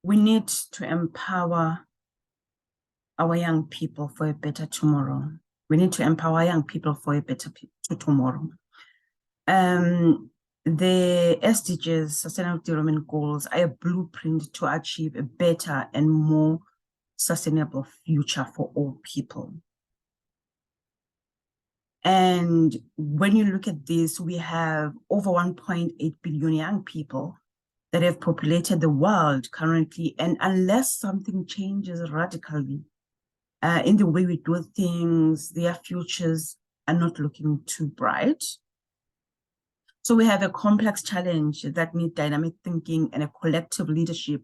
We need to empower our young people for a better tomorrow. We need to empower young people for a better tomorrow. The SDGs, Sustainable Development Goals, are a blueprint to achieve a better and more sustainable future for all people. And when you look at this, we have over 1.8 billion young people that have populated the world currently. And unless something changes radically in the way we do things, their futures are not looking too bright. So we have a complex challenge that needs dynamic thinking and a collective leadership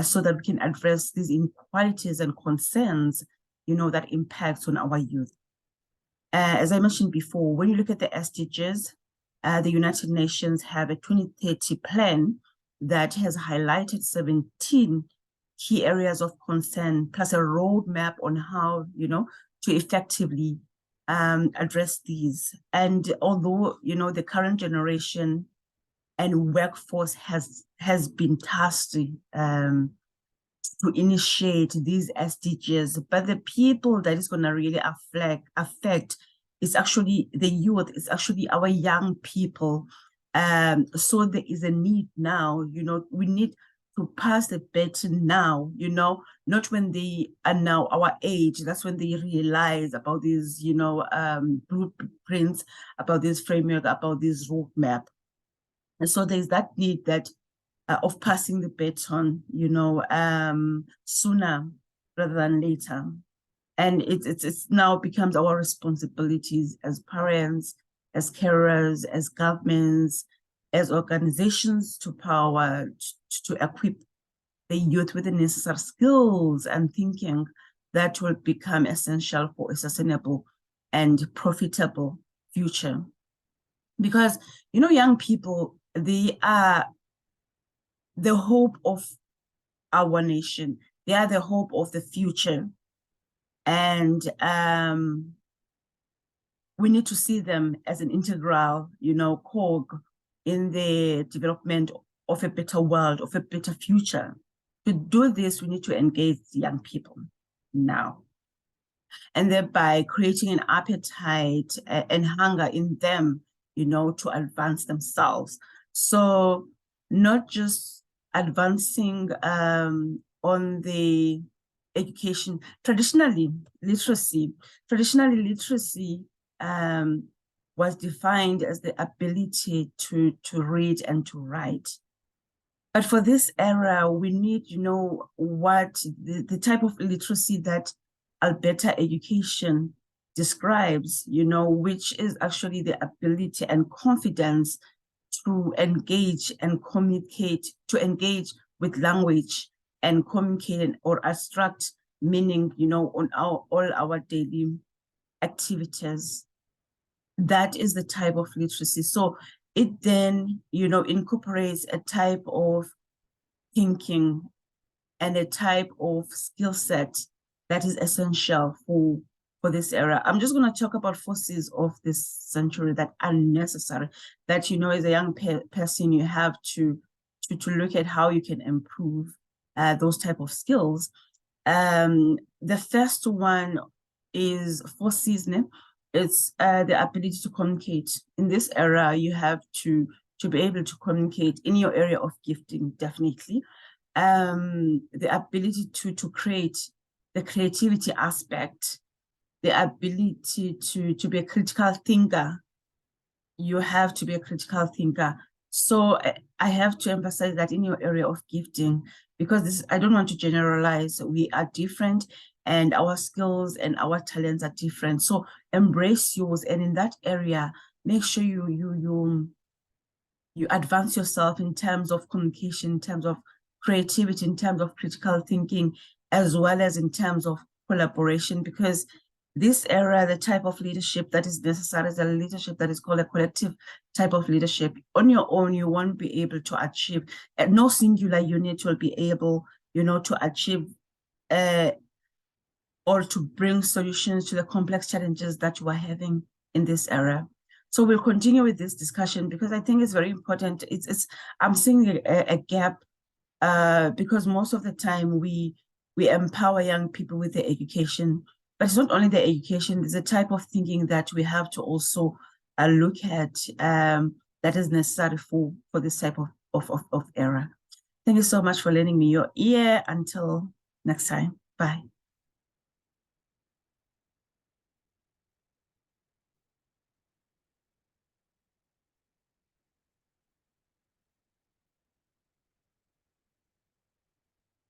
so that we can address these inequalities and concerns, that impacts on our youth. As I mentioned before, when you look at the SDGs, the United Nations have a 2030 plan that has highlighted 17 key areas of concern, plus a roadmap on how, to effectively address these. And although, the current generation and workforce has been tasked to initiate these SDGs, but the people that is going to really affect is actually the youth, it's actually our young people. So there is a need now, we need to pass the baton now, not when they are now our age. That's when they realize about these, blueprints, about this framework, about this roadmap. And so there's that need that of passing the baton, sooner rather than later. And it's now becomes our responsibilities as parents, as carers, as governments, as organizations to equip the youth with the necessary skills and thinking that will become essential for a sustainable and profitable future. Because, young people, they are the hope of our nation. They are the hope of the future. And we need to see them as an integral, cog in the development of a better world, of a better future. To do this, we need to engage young people now. And thereby creating an appetite and hunger in them, to advance themselves. So not just advancing on the education. Traditionally, literacy was defined as the ability to read and to write. But for this era, we need, what the type of literacy that Alberta Education describes, which is actually the ability and confidence to engage and communicate, to engage with language and communicate or abstract meaning, on all our daily activities. That is the type of literacy. So it then, incorporates a type of thinking and a type of skill set that is essential for this era. I'm just going to talk about forces of this century that are necessary, that, as a young person, you have to look at how you can improve those type of skills. The first one is forces. It's the ability to communicate. In this era, you have to be able to communicate in your area of gifting, definitely. The ability to create, the creativity aspect, the ability to be a critical thinker. You have to be a critical thinker. So I have to emphasize that in your area of gifting, because I don't want to generalize, we are different and our skills and our talents are different. So embrace yours, and in that area, make sure you advance yourself in terms of communication, in terms of creativity, in terms of critical thinking, as well as in terms of collaboration, because this era, the type of leadership that is necessary is a leadership that is called a collective type of leadership. On your own, you won't be able to achieve, no singular unit will be able, to achieve or to bring solutions to the complex challenges that you are having in this era. So we'll continue with this discussion because I think it's very important. I'm seeing a gap because most of the time we empower young people with the education, but it's not only the education, there's a type of thinking that we have to also look at that is necessary for this type of era. Thank you so much for lending me your ear. Until next time, bye.